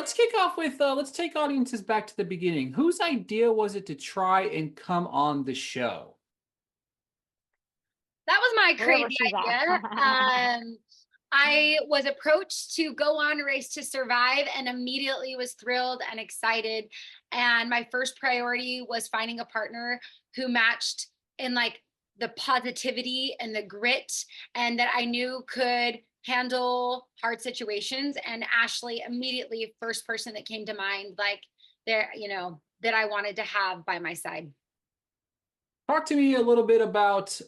let's kick off with let's take audiences back to the beginning. Whose idea was it to try and come on the show? That was my Wherever crazy she's at. idea. I was approached to go on Race to Survive and immediately was thrilled and excited. And my first priority was finding a partner who matched in like the positivity and the grit and that I knew could handle hard situations. And Ashley immediately first person that came to mind, like there, that I wanted to have by my side. Talk to me a little bit about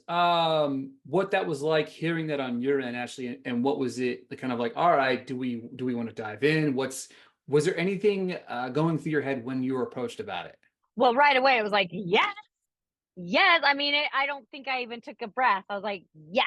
what that was like hearing that on your end, Ashley, and what was it kind of like? All right, do we want to dive in? Was there anything going through your head when you were approached about it? Well, right away, it was like, yes, yes. I mean, I don't think I even took a breath. I was like, yes.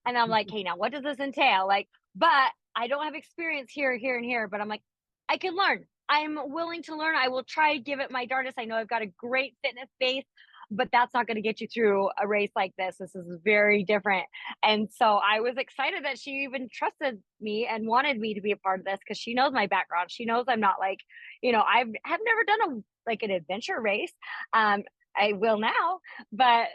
And I'm like, hey, now what does this entail? Like, but I don't have experience here, here, and here, but I'm like, I can learn. I'm willing to learn. I will try to give it my darndest. I know I've got a great fitness base, but that's not going to get you through a race like this. This is very different. And so I was excited that she even trusted me and wanted me to be a part of this because she knows my background. She knows I'm not like, I have never done an adventure race. I will now, but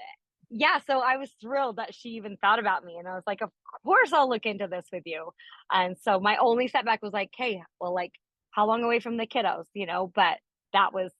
yeah, so I was thrilled that she even thought about me. And I was like, of course I'll look into this with you. And so my only setback was like, hey, well, like how long away from the kiddos, but that was,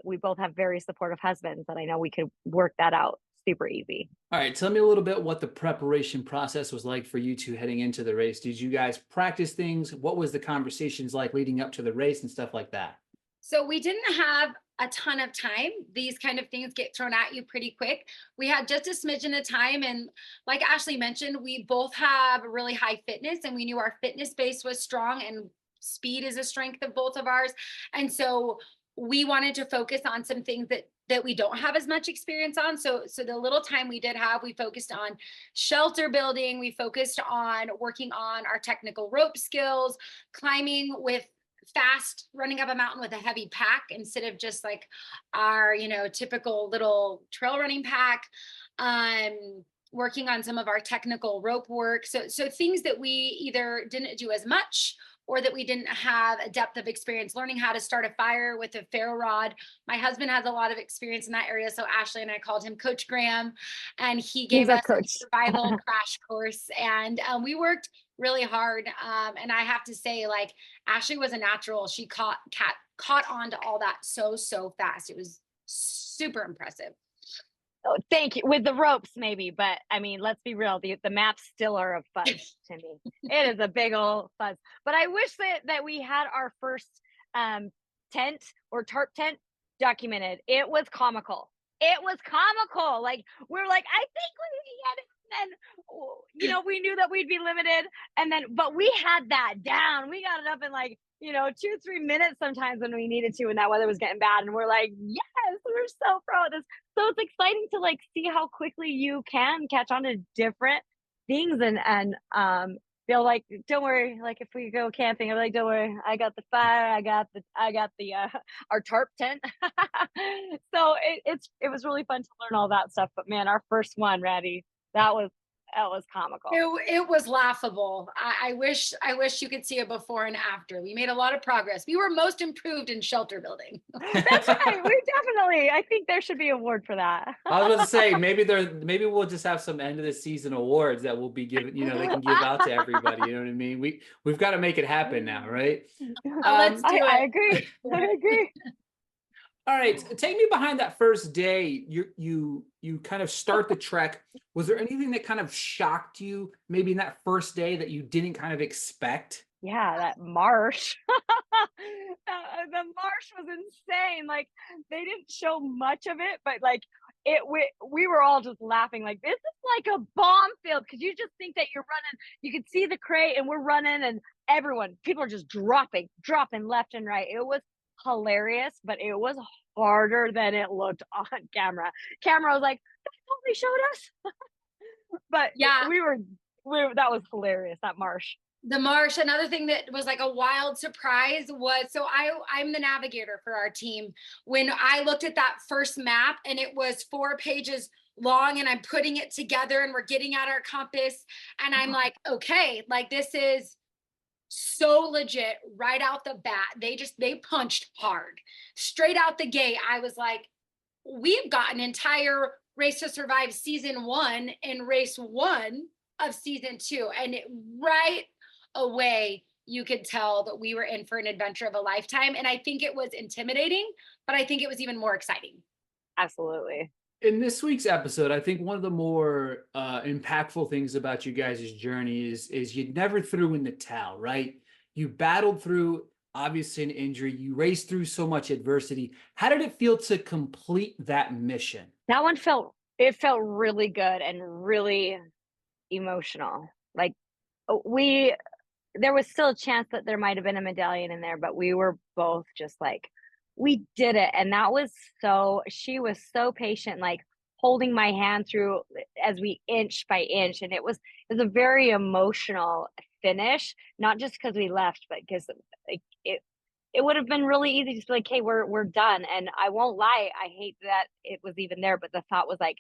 we both have very supportive husbands and I know we could work that out super easy. All right, tell me a little bit what the preparation process was like for you two heading into the race. Did you guys practice things? What was the conversations like leading up to the race and stuff like that? So we didn't have a ton of time. These kind of things get thrown at you pretty quick. We had just a smidgen of time. And like Ashley mentioned, we both have really high fitness and we knew our fitness base was strong and speed is a strength of both of ours. And so we wanted to focus on some things that we don't have as much experience on. So the little time we did have, we focused on shelter building. We focused on working on our technical rope skills, climbing with fast, running up a mountain with a heavy pack instead of just like our, typical little trail running pack. Working on some of our technical rope work. So things that we either didn't do as much or that we didn't have a depth of experience, learning how to start a fire with a ferro rod. My husband has a lot of experience in that area. So Ashley and I called him Coach Graham and he gave us a survival crash course. And we worked really hard. And I have to say, like, Ashley was a natural. She caught on to all that so fast. It was super impressive. Oh, thank you. With the ropes, maybe, but I mean, let's be real. The maps still are a fudge to me. It is a big old fuzz. But I wish that we had our first tent or tarp tent documented. It was comical. It was comical. Like we're like, I think we can get it. And we knew that we'd be limited. But we had that down. We got it up in like 2-3 minutes sometimes when we needed to, and that weather was getting bad. And we're like, yes, we're so proud of this. So it's exciting to like see how quickly you can catch on to different things and feel like, don't worry, like if we go camping, I'm like, don't worry, I got the fire, I got the our tarp tent. So it was really fun to learn all that stuff. But man, our first one, Ratty, that was comical. It was laughable. I wish you could see a before and after. We made a lot of progress. We were most improved in shelter building. That's right. We definitely. I think there should be an award for that. I was going to say maybe we'll just have some end of the season awards that will be given. They can give out to everybody. You know what I mean? We've got to make it happen now, right? Let's do it. I agree. I agree. All right, take me behind that first day. You kind of start the trek. Was there anything that kind of shocked you, maybe in that first day that you didn't kind of expect? Yeah, that marsh. The marsh was insane. Like they didn't show much of it, but like we were all just laughing. Like this is like a bomb field because you just think that you're running. You can see the crate, and we're running, and people are just dropping left and right. It was hilarious, but it was harder than it looked on camera. Camera was like, that's all they showed us. But yeah, that was hilarious, that marsh. The marsh. Another thing that was like a wild surprise was, so I'm the navigator for our team. When I looked at that first map and it was 4 pages long and I'm putting it together and we're getting out our compass and I'm like, okay, like this is so legit right out the bat. They punched hard straight out the gate. I was like, we've got an entire Race to Survive season 1 and race 1 of season 2, and right away you could tell that we were in for an adventure of a lifetime. And I think it was intimidating, but I think it was even more exciting. Absolutely. In this week's episode, I think one of the more impactful things about you guys' journey is you never threw in the towel, right? You battled through obviously an injury. You raced through so much adversity. How did it feel to complete that mission? That one felt really good and really emotional. Like there was still a chance that there might have been a medallion in there, but we were both just like, we did it. And that was she was so patient, like holding my hand through as we inch by inch. And it was a very emotional finish, not just because we left, but because like it would have been really easy to be like, hey, we're done. And I won't lie, I hate that it was even there, but the thought was like,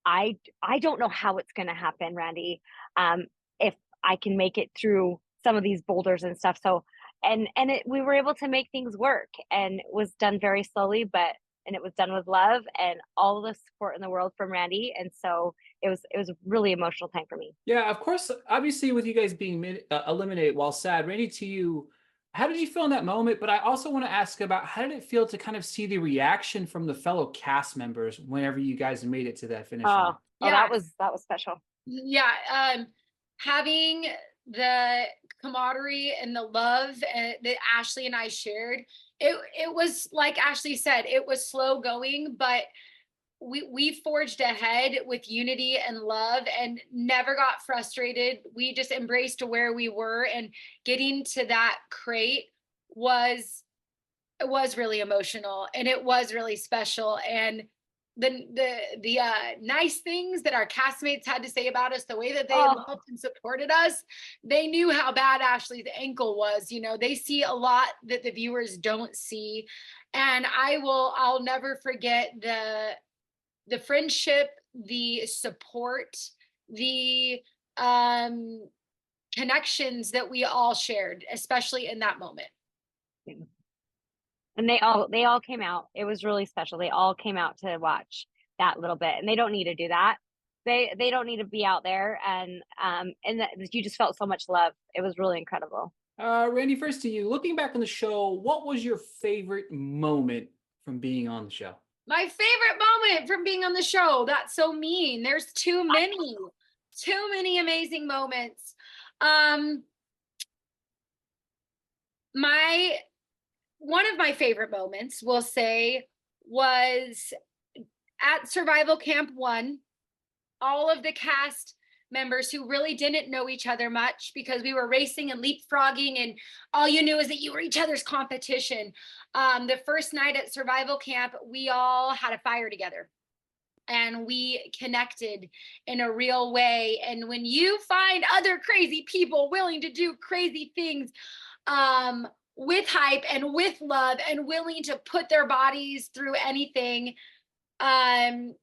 I don't know how it's going to happen, Randy. If I can make it through some of these boulders and stuff. So, we were able to make things work, and it was done very slowly, and it was done with love and all the support in the world from Randy. And so it was a really emotional time for me. Yeah, of course. Obviously, with you guys being eliminated while sad, Randy, to you, how did you feel in that moment? But I also want to ask about how did it feel to kind of see the reaction from the fellow cast members whenever you guys made it to that finish line? Yeah, that was special. Yeah, having the camaraderie and the love that Ashley and I shared, it was like Ashley said, it was slow going, but we forged ahead with unity and love and never got frustrated. We just embraced where we were, and getting to that crate was really emotional, and it was really special. And the nice things that our castmates had to say about us, the way that they loved and supported us, they knew how bad Ashley's ankle was. You know, they see a lot that the viewers don't see. And I'll never forget the friendship, the support, the connections that we all shared, especially in that moment. And they all came out. It was really special. They all came out to watch that little bit, and they don't need to do that. They don't need to be out there, and you just felt so much love. It was really incredible. Randy, first to you. Looking back on the show, what was your favorite moment from being on the show? My favorite moment from being on the show. That's so mean. There's too many amazing moments. One of my favorite moments, we'll say, was at Survival Camp 1. All of the cast members who really didn't know each other much, because we were racing and leapfrogging, and all you knew is that you were each other's competition. The first night at Survival Camp, we all had a fire together, and we connected in a real way. And when you find other crazy people willing to do crazy things, with hype and with love and willing to put their bodies through anything,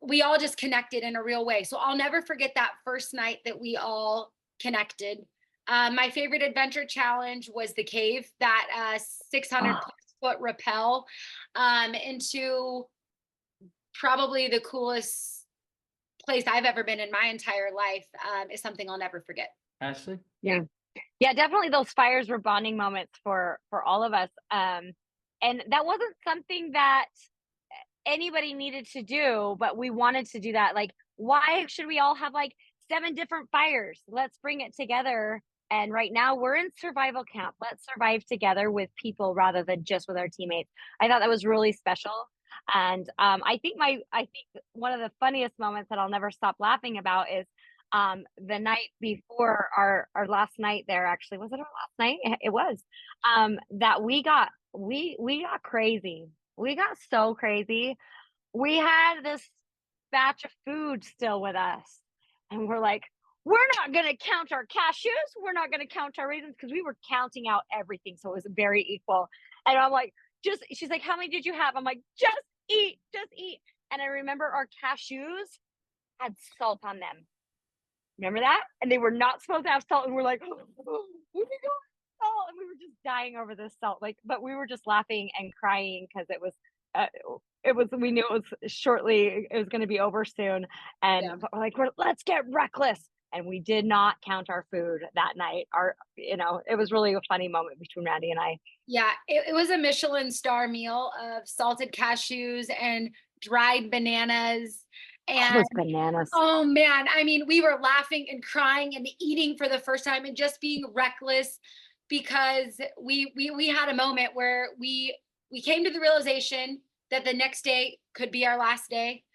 we all just connected in a real way. So I'll never forget that first night that we all connected. My favorite adventure challenge was the cave, that 600 foot rappel into probably the coolest place I've ever been in my entire life. Is something I'll never forget. Ashley? Yeah, definitely those fires were bonding moments for all of us. And that wasn't something that anybody needed to do, but we wanted to do that. Like, why should we all have like 7 different fires? Let's bring it together. And right now we're in survival camp. Let's survive together with people rather than just with our teammates. I thought that was really special. And I think one of the funniest moments that I'll never stop laughing about is the night before our last night there. Actually, was it our last night? It was. That we got crazy. We got so crazy. We had this batch of food still with us, and we're like, we're not going to count our cashews. We're not going to count our raisins, because we were counting out everything. So it was very equal. And I'm like, she's like, how many did you have? I'm like, just eat. And I remember our cashews had salt on them. Remember that? And they were not supposed to have salt. And we're like, oh my God, salt. dying over this salt, like, but we were just laughing and crying because we knew it was going to be over soon, and Yeah. but we're like, let's get reckless. And we did not count our food that night. It was really a funny moment between Randy and I. Yeah, it was a Michelin star meal of salted cashews and dried bananas. All And those bananas. oh man, I mean, we were laughing and crying and eating for the first time and just being reckless because we had a moment where we came to the realization that the next day could be our last day.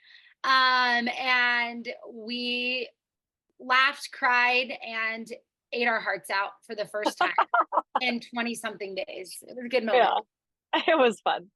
And we laughed, cried, and ate our hearts out for the first time in 20 something days. It was a good moment. Yeah, it was fun.